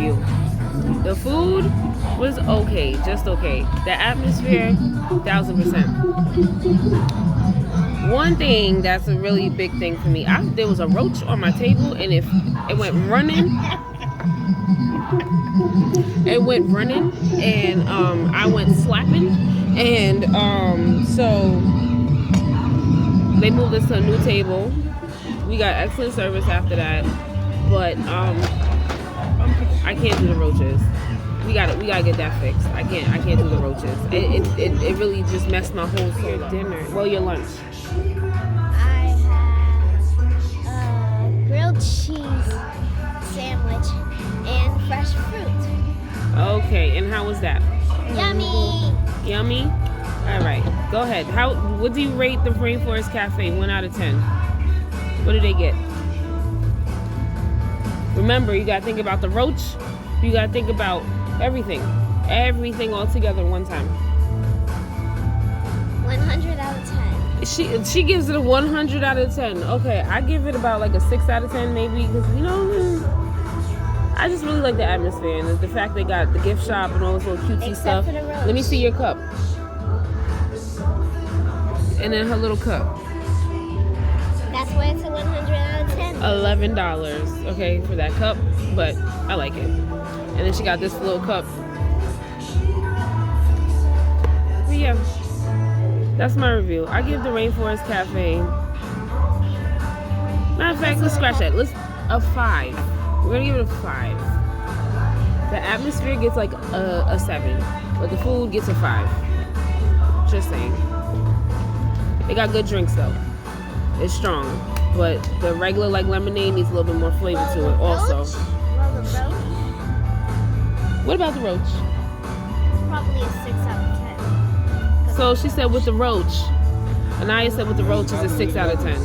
review. The food was okay, just okay. The atmosphere, 1000%. One thing that's a really big thing for me, there was a roach on my table, and if it went running, and I went slapping, and so they moved us to a new table. We got excellent service after that, but I can't do the roaches. We gotta get that fixed. I can't do the roaches. It really just messed my whole soul up. Dinner. Well, your lunch. I had a grilled cheese sandwich and fresh fruit. Okay, and how was that? Yummy. Yummy? All right, go ahead. What do you rate the Rainforest Cafe? 1 out of 10. What did they get? Remember, you gotta think about the roach. You gotta think about everything all together one time. 100 out of 10. She gives it a 100 out of 10. Okay, I give it about like a 6 out of 10 maybe, because I just really like the atmosphere and the fact they got the gift shop and all this little cutesy stuff. For the roach. Let me see your cup. And then her little cup. That's why it's a 100 out of 10. $11, okay, for that cup, but I like it. And then she got this little cup. But yeah, that's my review. I give the Rainforest Cafe. Matter of fact, let's scratch that. A 5. We're gonna give it a 5. The atmosphere gets like a 7, but the food gets a 5. Just saying. They got good drinks though. It's strong, but the regular like lemonade needs a little bit more flavor to it also. What about the roach? Probably a 6 out of 10. So she said with the roach. Anaya said with the roach is a 6 out of 10.